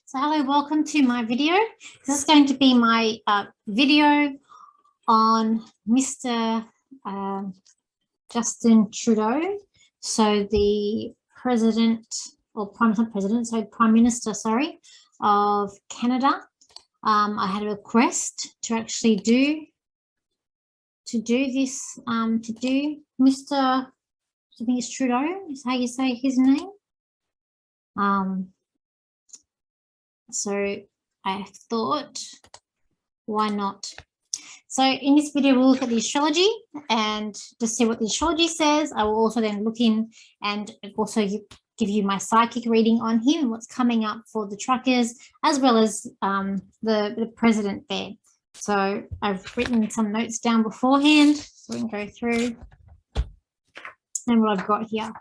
So hello, welcome to my video. This is going to be my video on Mr. Justin Trudeau. So the president, or prime minister, sorry, of Canada. I had a request to actually do this, Mr. I think it's Trudeau, is how you say his name. So I thought, why not? So in this video, we'll look at the astrology and just see what the astrology says. I will also then look in and also give you my psychic reading on him, what's coming up for the truckers, as well as the president there. So I've written some notes down beforehand, so we can go through and what I've got here.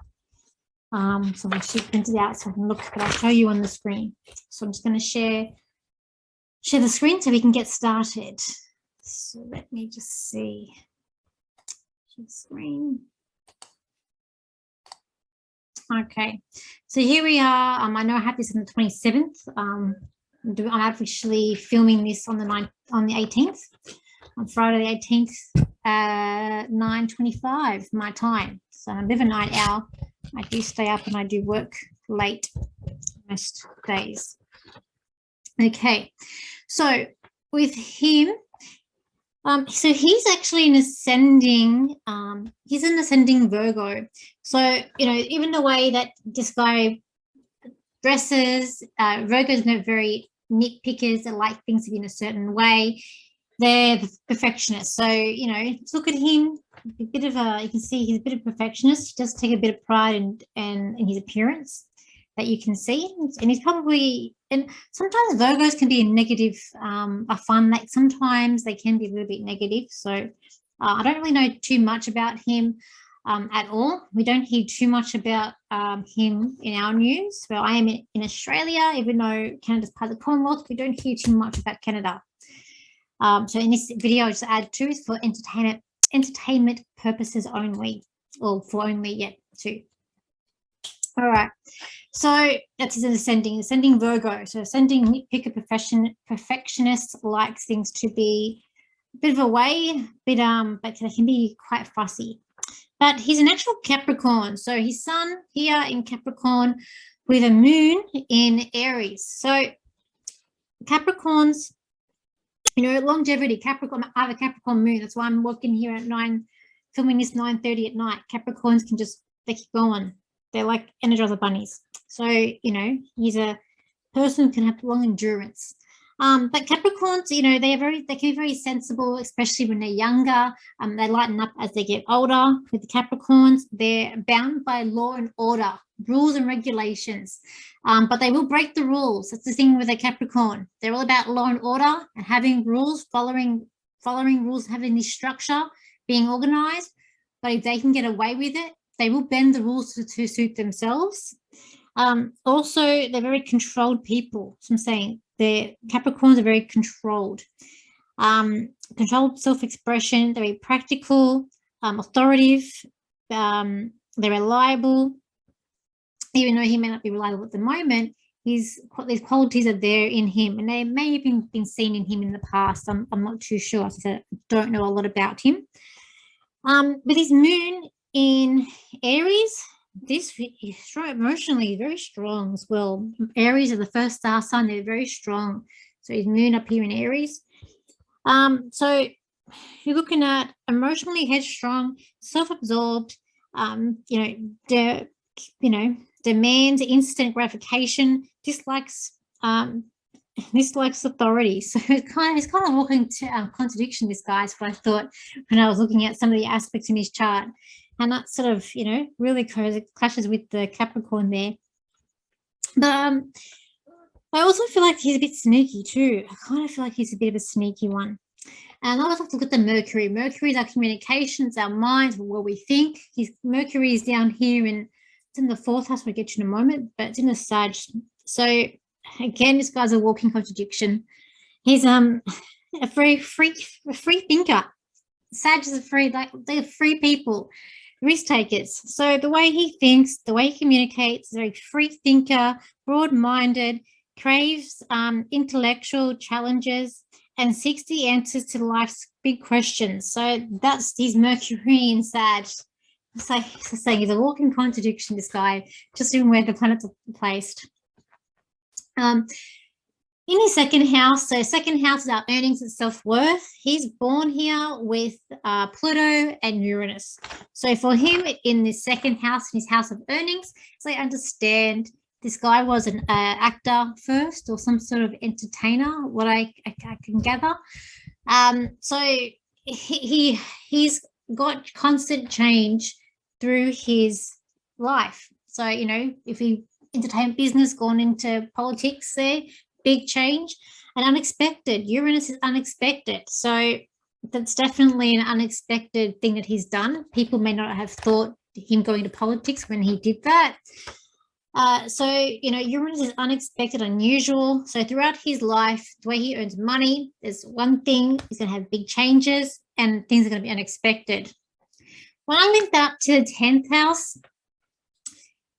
So I should print it out so I can look, but I'll show you on the screen. So I'm just going to share the screen so we can get started. So let me just see. Share the screen. Okay, so here we are. I know I have this on the 27th. I'm actually filming this on the 18th, on Friday the 18th, 9:25 my time. So I'm a bit of a night owl. I do stay up and I do work late most days. Okay, so with him, so he's actually an ascending, he's an ascending Virgo. So, you know, even the way that this guy dresses, Virgos are very nitpickers that like things to be in a certain way. They're perfectionists. So, you know, look at him, a bit of a, you can see he's a bit of a perfectionist. He does take a bit of pride in his appearance that you can see. And he's probably, and sometimes Virgos can be a negative. I find that sometimes they can be a little bit negative. So I don't really know too much about him at all. We don't hear too much about him in our news. Well, I am in Australia, even though Canada's part of the Commonwealth, we don't hear too much about Canada. So in this video, I just add two for entertainment purposes only, or for only yet two. All right, so that's his ascending Virgo. So ascending nitpicker perfectionist likes things to be a bit of a way, but they can be quite fussy. But he's an actual Capricorn. So his sun here in Capricorn with a moon in Aries. So Capricorns, you know, longevity, Capricorn, I have a Capricorn moon. That's why I'm working here at filming this 9:30 at night. Capricorns can just, they keep going. They're like Energizer bunnies. So, you know, he's a person who can have long endurance. But Capricorns, you know, they can be very sensible, especially when they're younger. They lighten up as they get older. With the Capricorns, they're bound by law and order, rules and regulations, but they will break the rules. That's the thing with a Capricorn. They're all about law and order and having rules, following rules, having this structure, being organized. But if they can get away with it, they will bend the rules to suit themselves. Also, they're very controlled people. So I'm saying Capricorns are very controlled. Controlled self-expression. They're very practical, authoritative. They're reliable. Even though he may not be reliable at the moment, these qualities are there in him, and they may have been seen in him in the past. I'm not too sure. I don't know a lot about him. With his moon in Aries, this is emotionally very strong as well. Aries are the first star sign. They're very strong. So his moon up here in Aries. So you're looking at emotionally headstrong, self-absorbed, demands instant gratification, dislikes authority. So it's kind of walking contradiction, this guy, is what I thought when I was looking at some of the aspects in his chart. And that sort of, you know, really clashes with the Capricorn there. But I also feel like he's a bit sneaky too. I kind of feel like he's a bit of a sneaky one. And I always have to look at the Mercury. Mercury is our communications, our minds, what we think. His Mercury is down here, and it's in the 4th house. We'll get to in a moment, but it's in the Sag. So again, this guy's a walking contradiction. He's a very free thinker. Sag is they're free people, risk takers. So the way he thinks, the way he communicates, is a very free thinker, broad-minded. craves intellectual challenges, and seeks the answers to life's big questions. So that's his Mercury in Sag. So saying he's a walking contradiction, this guy, just in where the planets are placed. In his second house, so second house is our earnings and self-worth. He's born here with Pluto and Uranus. So for him, in this second house, in his house of earnings, so I understand this guy was an actor first, or some sort of entertainer, what I can gather. So he's got constant change through his life. So, you know, if he entertainment business, gone into politics there, big change and unexpected. Uranus is unexpected. So that's definitely an unexpected thing that he's done. People may not have thought him going to politics when he did that. So, you know, Uranus is unexpected, unusual. So throughout his life, the way he earns money, there's one thing, he's going to have big changes and things are going to be unexpected. When I link that to the 10th house,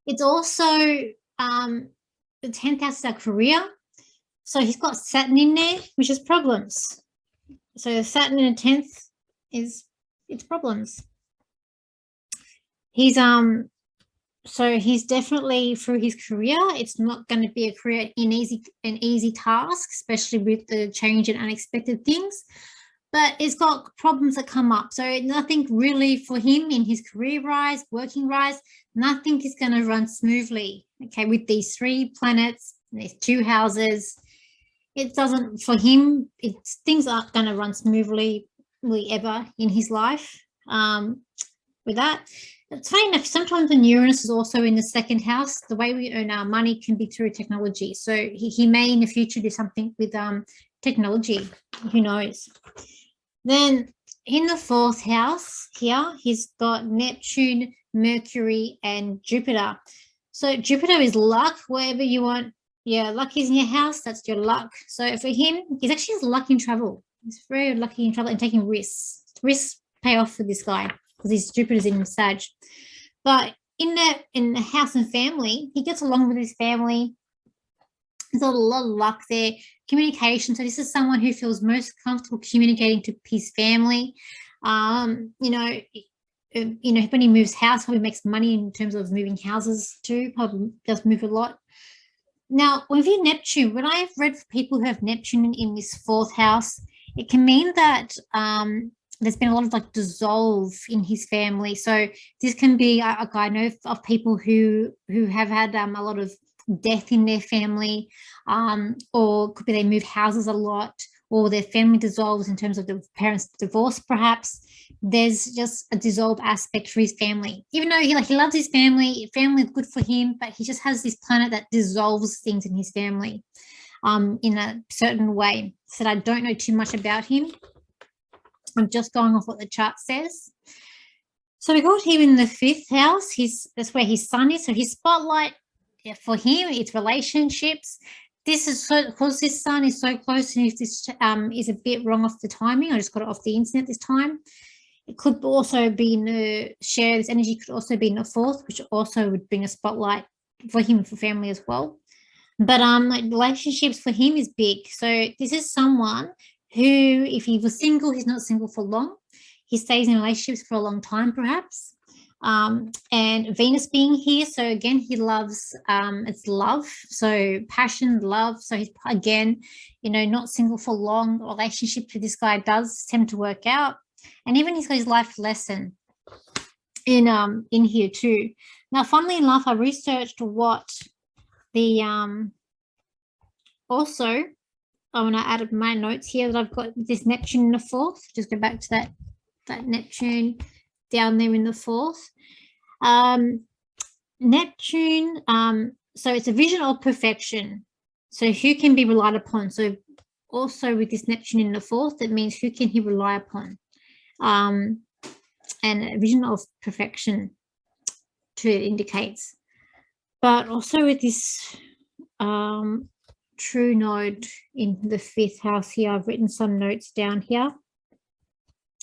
it's also the 10th house is our career. So he's got Saturn in there, which is problems. So Saturn in the 10th is it's problems. He's so he's definitely through his career, it's not going to be a career an easy task, especially with the change and unexpected things. But it's got problems that come up. So nothing really for him in his career rise, working rise, nothing is going to run smoothly. Okay, with these 3 planets, these 2 houses, it doesn't, for him, things aren't going to run smoothly ever in his life. With that, it's funny enough, sometimes when Uranus is also in the 2nd house, the way we earn our money can be through technology. So he may in the future do something with technology, who knows. Then in the 4th house here, he's got Neptune, Mercury, and Jupiter. So Jupiter is luck, wherever you want. Yeah, luck is in your house, that's your luck. So for him, he's actually has luck in travel. He's very lucky in travel and taking risks. Risks pay off for this guy because his Jupiter's in Sag. But in the house and family, he gets along with his family. There's a lot of luck there. Communication. So this is someone who feels most comfortable communicating to his family. You know, when he moves house, probably makes money in terms of moving houses too. Probably does move a lot. Now, with your Neptune, when I've read for people who have Neptune in this 4th house, it can mean that there's been a lot of like dissolve in his family. So this can be, I know of people who have had a lot of death in their family, or could be they move houses a lot, or their family dissolves in terms of the parents' divorce, perhaps. There's just a dissolved aspect for his family. Even though he loves his family is good for him, but he just has this planet that dissolves things in his family in a certain way. So I don't know too much about him. I'm just going off what the chart says. So we got him in the 5th house. That's where his sun is. So his spotlight for him, it's relationships. This is so, because this sun is so close, and if this is a bit wrong off the timing, I just got it off the internet this time. It could also be in the share, this energy could also be in the 4th, which also would bring a spotlight for him and for family as well. But like relationships for him is big. So this is someone who, if he was single, he's not single for long. He stays in relationships for a long time, perhaps. And Venus being here, so again, he loves, it's love, so passion, love. So he's, again, you know, not single for long. Relationship with this guy does tend to work out. And even he's got his life lesson in here too. Now, funnily enough, I researched what the also I want to add my notes here that I've got this Neptune in the 4th. Just go back to that Neptune down there in the 4th. Neptune, so it's a vision of perfection. So who can be relied upon? So also with this Neptune in the 4th, it means who can he rely upon? And a vision of perfection too, it indicates. But also with this true node in the 5th house here, I've written some notes down here.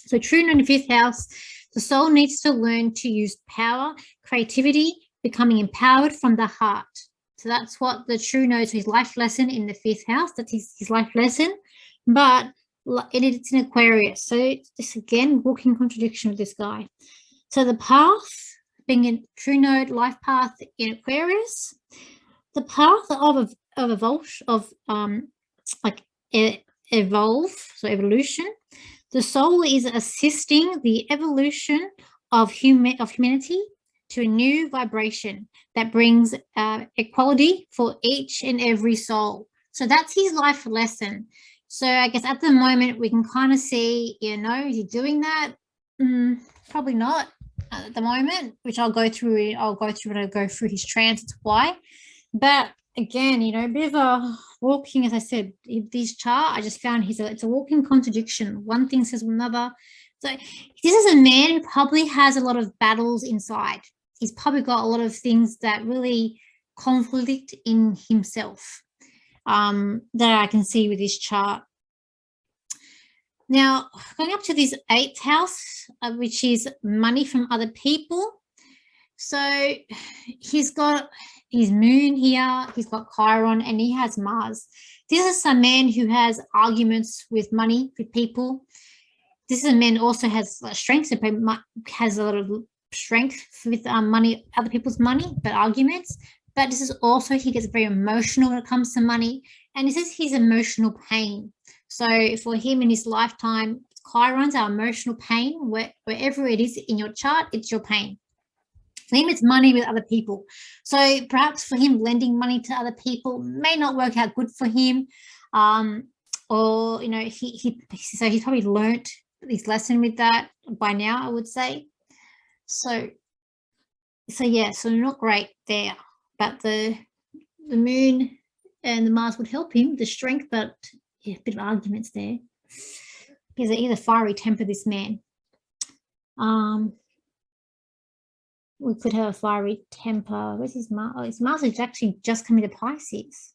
So true node in the 5th house, the soul needs to learn to use power, creativity, becoming empowered from the heart. So that's what the true knows, his life lesson in the 5th house. That's his life lesson. But it's in Aquarius. So this, again, walking contradiction with this guy. So the path, being a true node life path in Aquarius, the path of evolve, so evolution. The soul is assisting the evolution of humanity to a new vibration that brings equality for each and every soul. So that's his life lesson. So I guess at the moment we can kind of see, is he doing that? Probably not at the moment, which I'll go through when I go through his transits why. But again, a bit of a walking, as I said, this chart, I just found it's a walking contradiction. One thing says another. So this is a man who probably has a lot of battles inside. He's probably got a lot of things that really conflict in himself that I can see with this chart. Now, going up to this 8th house, which is money from other people. So he's got his moon here, he's got Chiron, and he has Mars. This is a man who has arguments with money, with people. This is a man who also has strength, so has a lot of strength with money, other people's money, but arguments. But this is also, he gets very emotional when it comes to money, and this is his emotional pain. So for him in his lifetime, Chiron's our emotional pain. Wherever it is in your chart, it's your pain. For him, it's money with other people. So perhaps for him, lending money to other people may not work out good for him. Or, so he's probably learnt his lesson with that by now, I would say. So yeah, so not great there. But the moon and the Mars would help him, the strength, but yeah, a bit of arguments there. He's a fiery temper, this man. We could have a fiery temper. Where's his Mars? Oh, his Mars is actually just coming to Pisces.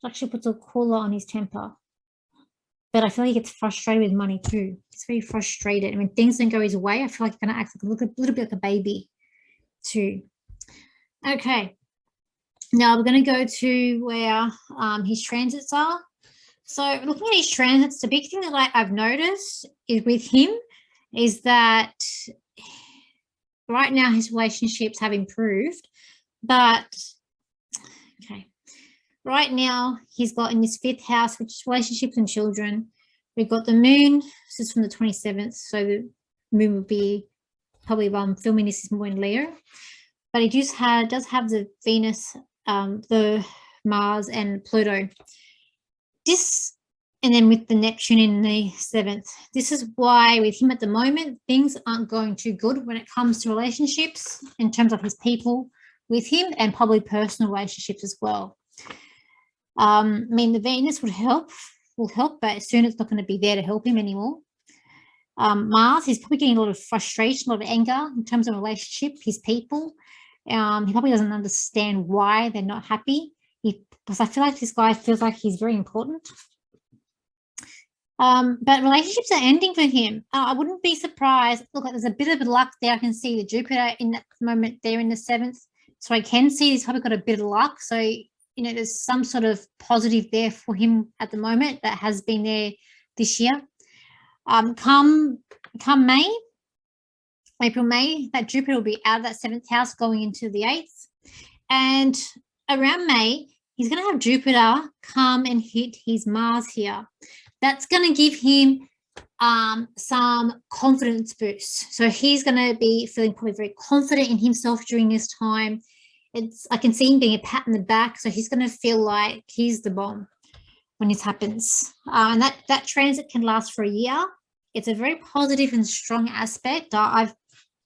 It actually puts a cooler on his temper. But I feel like he gets frustrated with money too. He's very frustrated. And when things don't go his way, I feel like he's going to act like a little bit like a baby too. Okay. Now we're going to go to where his transits are. So looking at his transits, the big thing that I've noticed is with him is that right now his relationships have improved, but okay, right now he's got in his 5th house, which is relationships and children. We've got the moon. This is from the 27th, so the moon would be probably filming this is more in Leo, but he does have the Venus, the Mars and Pluto. This, and then with the Neptune in the 7th, this is why with him at the moment, things aren't going too good when it comes to relationships in terms of his people with him and probably personal relationships as well. I mean, the Venus will help, but soon it's not going to be there to help him anymore. Mars, he's probably getting a lot of frustration, a lot of anger in terms of relationship, his people. He probably doesn't understand why they're not happy. Because I feel like this guy feels like he's very important. But relationships are ending for him. I wouldn't be surprised. Look, there's a bit of luck there. I can see the Jupiter in that moment there in the 7th. So I can see he's probably got a bit of luck. So, there's some sort of positive there for him at the moment that has been there this year. Come May, April, May, that Jupiter will be out of that 7th house going into the 8th. And around May, he's going to have Jupiter come and hit his Mars here. That's going to give him some confidence boost. So he's going to be feeling probably very confident in himself during this time. I can see him being a pat in the back. So he's going to feel like he's the bomb when this happens. And that transit can last for a year. It's a very positive and strong aspect. And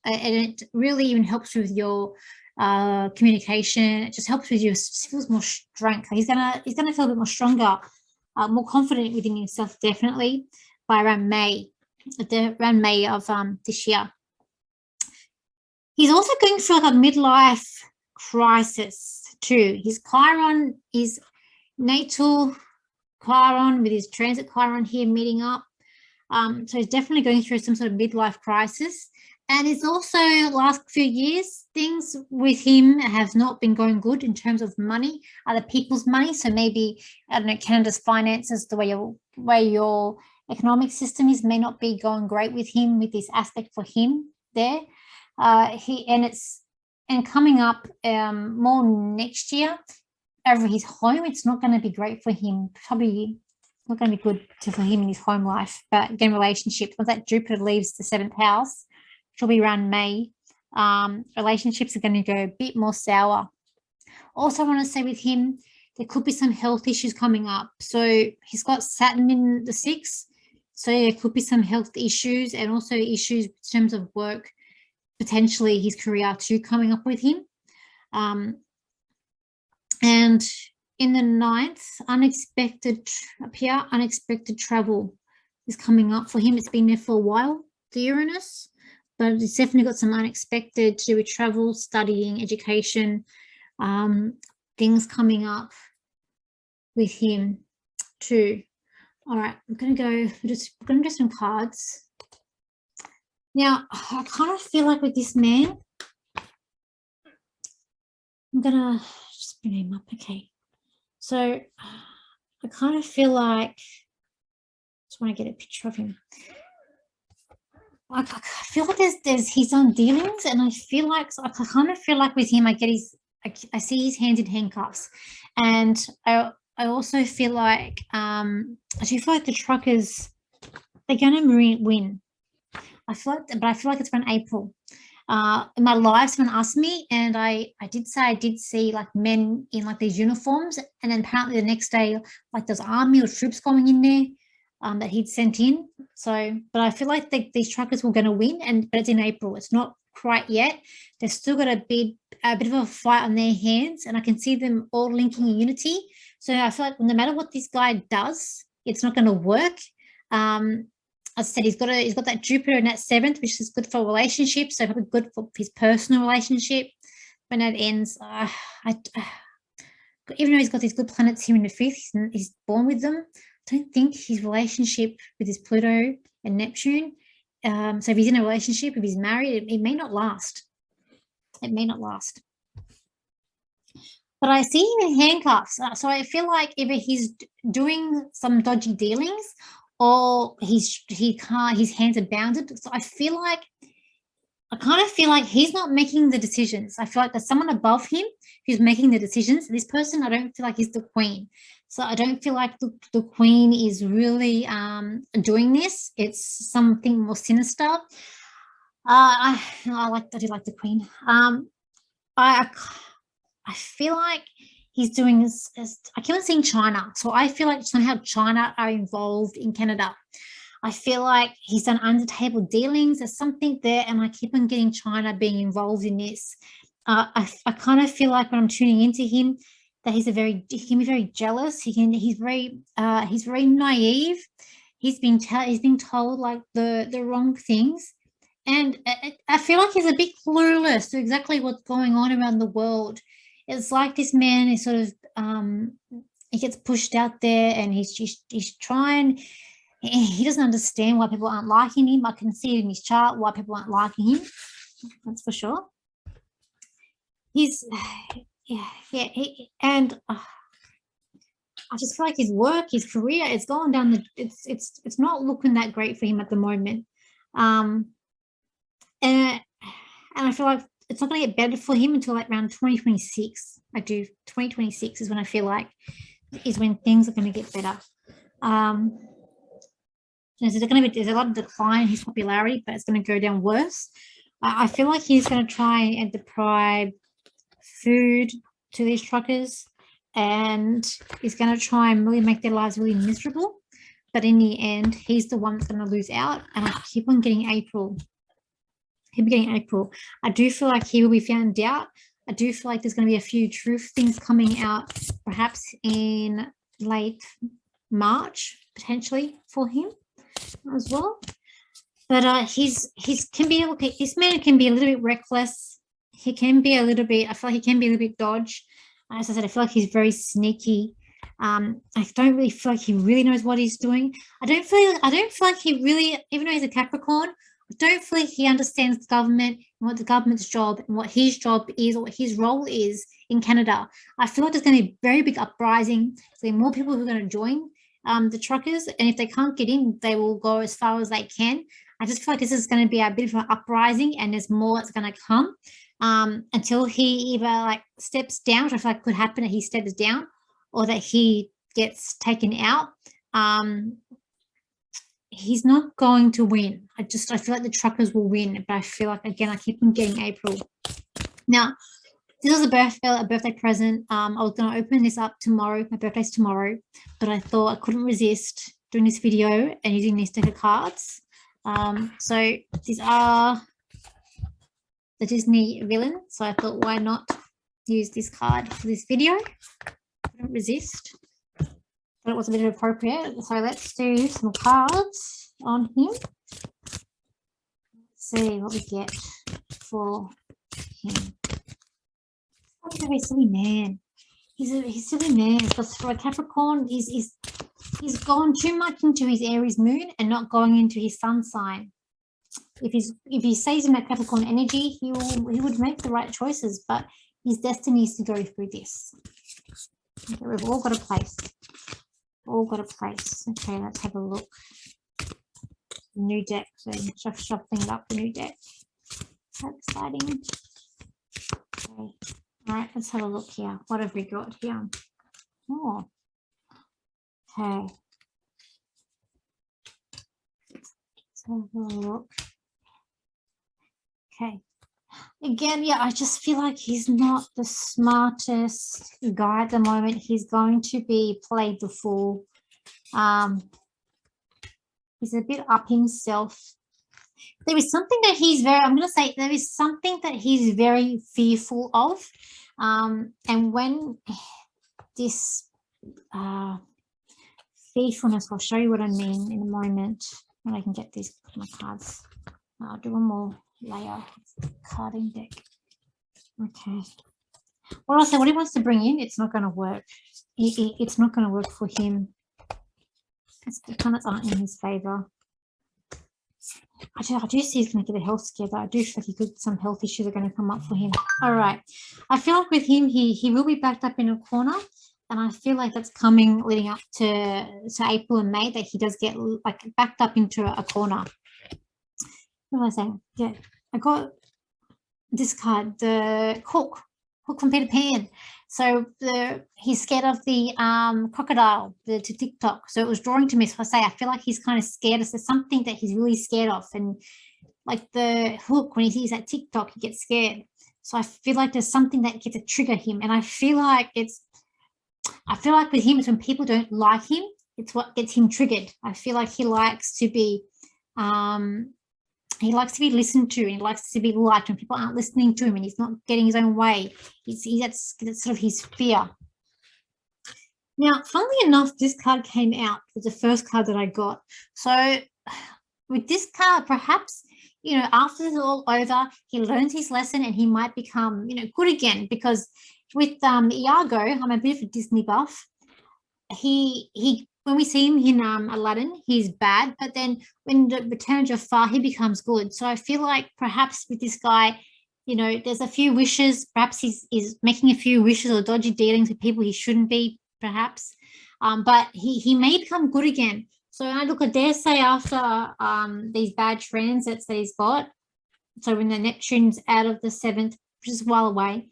it really even helps with your communication. It just helps with you. It feels more strength. He's gonna feel a bit more stronger, more confident within himself, definitely by around May of this year. He's also going through like a midlife crisis too. His Chiron is natal Chiron with his transit Chiron here meeting up. So he's definitely going through some sort of midlife crisis And it's also last few years, things with him have not been going good in terms of money, other people's money. So maybe, I don't know, Canada's finances, the way your economic system is, may not be going great with him, with this aspect for him there. And coming up more next year over his home, it's not going to be great for him. Probably not going to be good for him in his home life. But again, relationships, once that Jupiter leaves the 7th house, which will be around May, relationships are going to go a bit more sour. Also, I want to say with him, there could be some health issues coming up. So he's got Saturn in the 6th. So there could be some health issues, and also issues in terms of work, potentially his career too, coming up with him. And in the 9th, unexpected travel is coming up for him. It's been there for a while, the Uranus, but it's definitely got some unexpected to do with travel, studying, education, things coming up with him too. All right, I'm going to do some cards. Now, I kind of feel like with this man, I'm going to just bring him up. Okay. So I kind of feel like, just want to get a picture of him. I feel like there's his own dealings, and I feel like, I kind of feel like with him, I see his hands in handcuffs, and I also feel like, I do feel like the truckers, they're going to win. I feel like it's around April. In my live, someone asked me, and I did say I did see like men in like these uniforms, and then apparently the next day, like there's army or troops going in there that he'd sent in. So, but I feel like these truckers were going to win, but it's in April. It's not quite yet. They've still got a bit of a fight on their hands, and I can see them all linking in unity. So I feel like no matter what this guy does, it's not going to work. As I said, he's got that Jupiter in that 7th, which is good for relationships, so probably good for his personal relationship. When that ends, even though he's got these good planets here in the 5th, he's born with them, I don't think his relationship with his Pluto and Neptune, so if he's in a relationship, if he's married, it may not last. It may not last. But I see him in handcuffs, so I feel like either he's doing some dodgy dealings, or his hands are bounded. So I kind of feel like he's not making the decisions. I feel like there's someone above him who's making the decisions. This person, I don't feel like is the queen. So I don't feel like the queen is really doing this. It's something more sinister. I do like the queen. I feel like he's doing this. I keep on seeing China, so I feel like somehow China are involved in Canada. I feel like he's done under-table dealings. There's something there, and I keep on getting China being involved in this. I kind of feel like when I'm tuning into him, that he can be very jealous. He's very naive. He's been told like the wrong things, and I feel like he's a bit clueless to exactly what's going on around the world. It's like this man is sort of he gets pushed out there, and he's trying. He doesn't understand why people aren't liking him. I can see in his chart why people aren't liking him. That's for sure. And I just feel like his work, his career, it's going down it's not looking that great for him at the moment. And I feel like it's not going to get better for him until like around 2026. 2026 is when I feel like is when things are going to get better. There's a lot of decline in his popularity, but it's going to go down worse. I feel like he's going to try and deprive food to these truckers, and he's going to try and really make their lives really miserable. But in the end, he's the one that's going to lose out. And I keep on getting April. I do feel like he will be found out. I do feel like there's going to be a few truth things coming out, perhaps in late March, potentially for him as well. But this man can be a little bit reckless. He can be a little bit, I feel like he can be a little bit dodge. As I said, I feel like he's very sneaky. I don't really feel like he really knows what he's doing. I don't feel like he really, even though he's a Capricorn, don't feel like he understands the government and what the government's job and what his job is or what his role is in Canada. I feel like there's going to be a very big uprising. There's going to be more people who are going to join the truckers, and if they can't get in, they will go as far as they can. I just feel like this is going to be a bit of an uprising, and there's more that's going to come until he either like steps down, which I feel like could happen that he steps down, or that he gets taken out. He's not going to win. I feel like the truckers will win, but I feel like, again, I keep on getting April. Now, this was a birthday present. I was going to open this up tomorrow. My birthday's tomorrow, but I thought I couldn't resist doing this video and using these deck of cards. So these are the Disney villain. So I thought, why not use this card for this video? Couldn't resist. But it was a bit appropriate. So let's do some cards on him. Let's see what we get for him. He's a very silly man. He's a silly man because for a Capricorn, he's gone too much into his Aries moon and not going into his sun sign. If he stays in that Capricorn energy, he would make the right choices, but his destiny is to go through this. Okay, we've all got a place. All got a place. Okay, let's have a look. New deck. So shuffling up the new deck. So exciting. Okay. All right, let's have a look here. What have we got here? Oh. Okay. Let's have a look. Okay. Again, yeah, I just feel like he's not the smartest guy at the moment. He's going to be played the fool. He's a bit up himself. There is something that he's there is something that he's very fearful of. And when this fearfulness, I'll show you what I mean in a moment when I can get these my cards. I'll do one more layer of carding deck. Okay. What else? What he wants to bring in, it's not going to work. It's not going to work for him. The planets aren't in his favor. I do see he's going to get a health scare, though. I do feel like some health issues are going to come up for him. All right. I feel like with him, he will be backed up in a corner, and I feel like that's coming leading up to April and May, that he does get like backed up into a corner. What was I saying? Yeah, I got this card, the Hook from Peter Pan. So he's scared of the crocodile, the TicTok. So it was drawing to me. So I feel like he's kind of scared. There's something that he's really scared of, and like the Hook, when he sees that TikTok, he gets scared. So I feel like there's something that gets to trigger him, and I feel like with him, it's when people don't like him, it's what gets him triggered. I feel like he likes to be listened to, and he likes to be liked when people aren't listening to him and he's not getting his own way. That's sort of his fear. Now, funnily enough, this card came out with the first card that I got. So with this card, perhaps, after this is all over, he learns his lesson and he might become, good again, because with Iago, I'm a bit of a Disney buff. When we see him in Aladdin, he's bad, but then when the Return of Jafar, he becomes good. So I feel like perhaps with this guy, there's a few wishes. Perhaps he's making a few wishes or dodgy dealings with people he shouldn't be, perhaps. But he may become good again. So when I look, I dare say, after these bad transits that he's got, so when the Neptune's out of the 7th, which is a while away,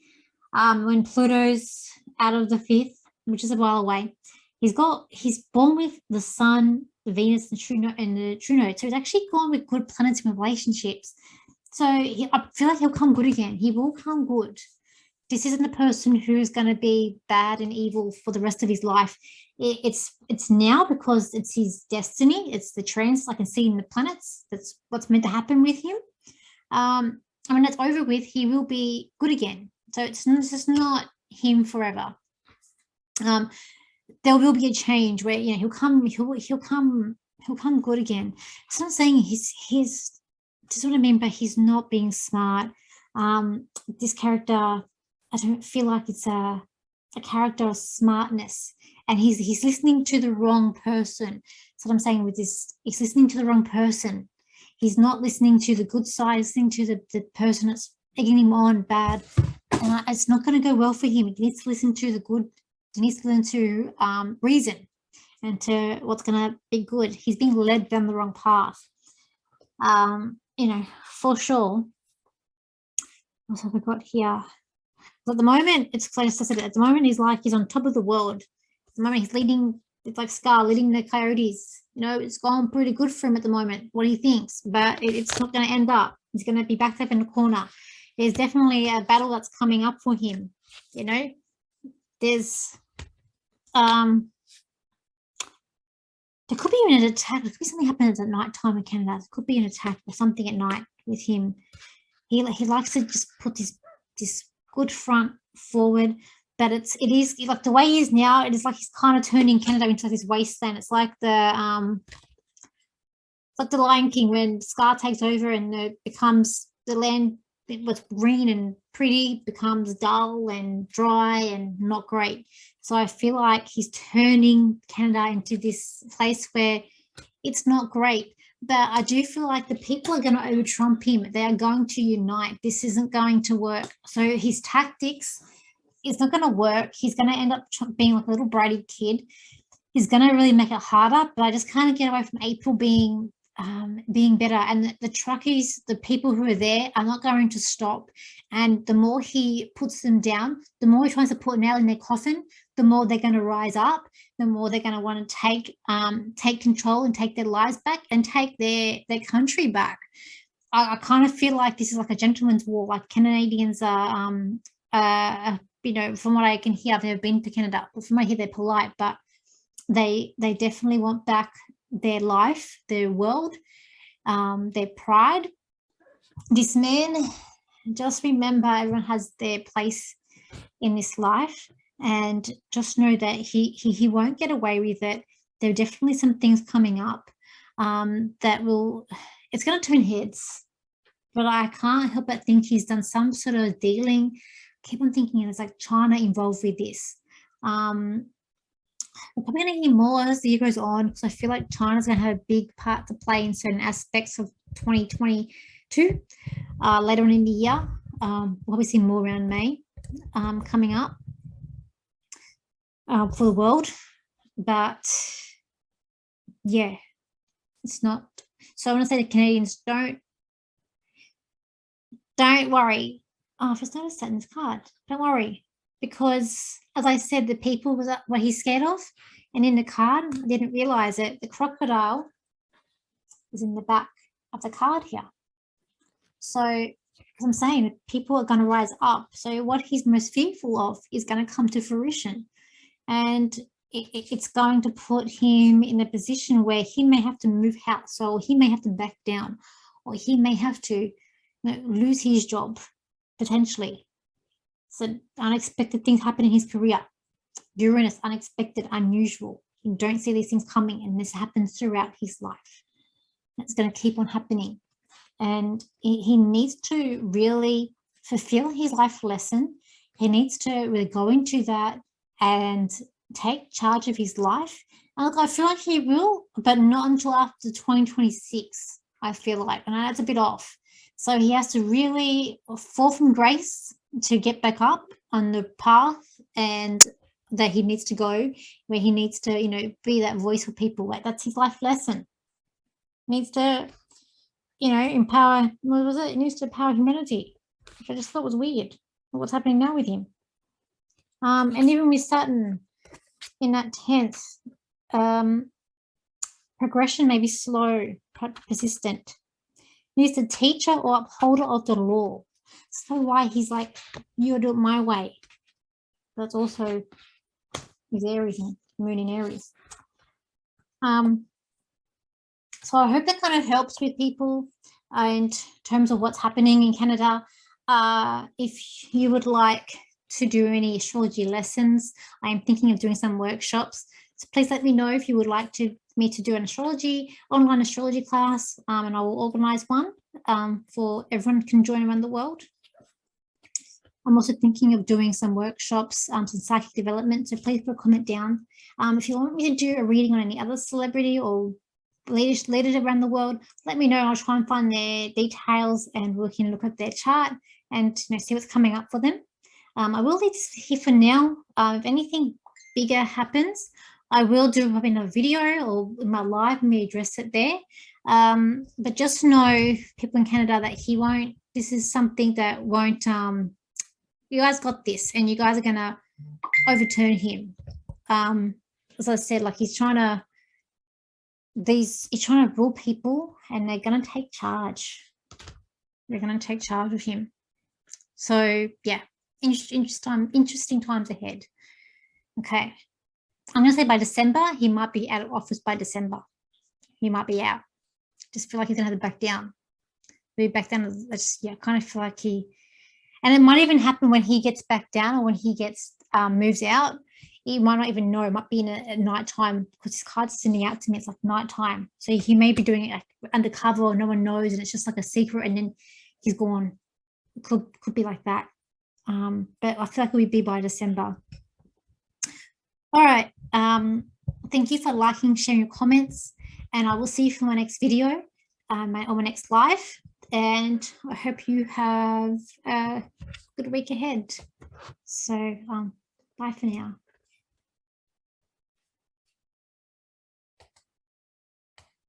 when Pluto's out of the 5th, which is a while away, he's born with the Sun, the Venus, the True Node. So he's actually gone with good planets and relationships. So I feel like he'll come good again. He will come good. This isn't the person who's going to be bad and evil for the rest of his life. It's now, because it's his destiny. It's the trans, I can see in the planets. That's what's meant to happen with him. When it's over with, he will be good again. So it's just not him forever. There will be a change where he'll come good again. It's not saying he's this is what I mean by he's not being smart. This character, I don't feel like it's a character of smartness, and he's listening to the wrong person. That's what I'm saying with this. He's listening to the wrong person. He's not listening to the good side, listening to the person that's egging him on bad. And it's not going to go well for him. He needs to listen to the good. He needs to learn to reason and to what's going to be good. He's being led down the wrong path, for sure. What have I got here? But at the moment, it's like I said, at the moment, he's on top of the world. At the moment, he's leading, it's like Scar leading the Coyotes. It's going pretty good for him at the moment, what he thinks, but it's not going to end up. He's going to be backed up in the corner. There's definitely a battle that's coming up for him. There's, there could be an attack. There could be something happens at night time in Canada. There could be an attack or something at night with him. He likes to just put this good front forward, but it is like the way he is now. It is like he's kind of turning Canada into this wasteland. It's like the Lion King when Scar takes over and it becomes the land. It was green and pretty, becomes dull and dry and not great. So I feel like he's turning Canada into this place where it's not great. But I do feel like the people are going to over-trump him. They are going to unite. This isn't going to work. So his tactics is not going to work. He's going to end up being like a little bratty kid. He's going to really make it harder. But I just can't get away from April being better. And the truckies, the people who are there are not going to stop. And the more he puts them down, the more he tries to put a nail in their coffin, the more they're going to rise up, the more they're going to want to take control and take their lives back and take their country back. I kind of feel like this is like a gentleman's war. Like Canadians are, from what I can hear, I've never been to Canada, but from what I hear, they're polite, but they definitely want back their life, their world, their pride. This man, just remember, everyone has their place in this life, and just know that he won't get away with it. There are definitely some things coming up that it's going to turn heads, but I can't help but think he's done some sort of dealing. Keep on thinking there's like China involved with this. We're probably going to hear more as the year goes on, because I feel like China's going to have a big part to play in certain aspects of 2022 later on in the year. We'll probably see more around May coming up for the world. But yeah, it's not. So I want to say to Canadians, don't worry. Oh, I've just noticed that in this card. Don't worry. Because, as I said, the people was what he's scared of, and in the card, I didn't realize it. The crocodile is in the back of the card here. So, as I'm saying, people are going to rise up. So, what he's most fearful of is going to come to fruition, and it's going to put him in a position where he may have to move house, or he may have to back down, or he may have to lose his job potentially. So unexpected things happen in his career. Uranus, unexpected, unusual. You don't see these things coming, and this happens throughout his life. It's going to keep on happening. And he needs to really fulfill his life lesson. He needs to really go into that and take charge of his life. And look, I feel like he will, but not until after 2026, I feel like. And that's a bit off. So he has to really fall from grace to get back up on the path and that he needs to go, where he needs to, be that voice for people. Like, that's his life lesson. He needs to, empower, what was it? He needs to empower humanity, which I just thought was weird, what's happening now with him. And even with Saturn in that 10th, progression may be slow, persistent. He needs a teacher or upholder of the law. So why he's like, you do it my way. That's also his Aries, moon in Aries. So I hope that kind of helps with people in terms of what's happening in Canada. If you would like to do any astrology lessons, I am thinking of doing some workshops. So please let me know if you would like me to do an online astrology class, and I will organize one for everyone can join around the world. I'm also thinking of doing some workshops, some psychic development. So please put a comment down. If you want me to do a reading on any other celebrity or leaders around the world, let me know. I'll try and find their details and we can look at their chart and see what's coming up for them. I will leave this here for now. If anything bigger happens, I will do in a video or in my live, and we address it there. But just know, people in Canada, that this is something that won't, you guys got this, and you guys are going to overturn him. As I said, like he's trying to rule people, and they're going to take charge. They're going to take charge of him. So yeah, interesting times ahead. Okay. I'm going to say by December, he might be out of office by December. He might be out. Just feel like he's going to have to back down. Maybe back down. Kind of feel like and it might even happen when he gets back down or when he gets moves out. You might not even know. It might be in at night time, because his card's sending out to me. It's like night time. So he may be doing it undercover, or no one knows, and it's just like a secret, and then he's gone. It could be like that. But I feel like it would be by December. All right. Thank you for liking, sharing your comments, and I will see you for my next video, on my next live. And I hope you have a good week ahead. So bye for now.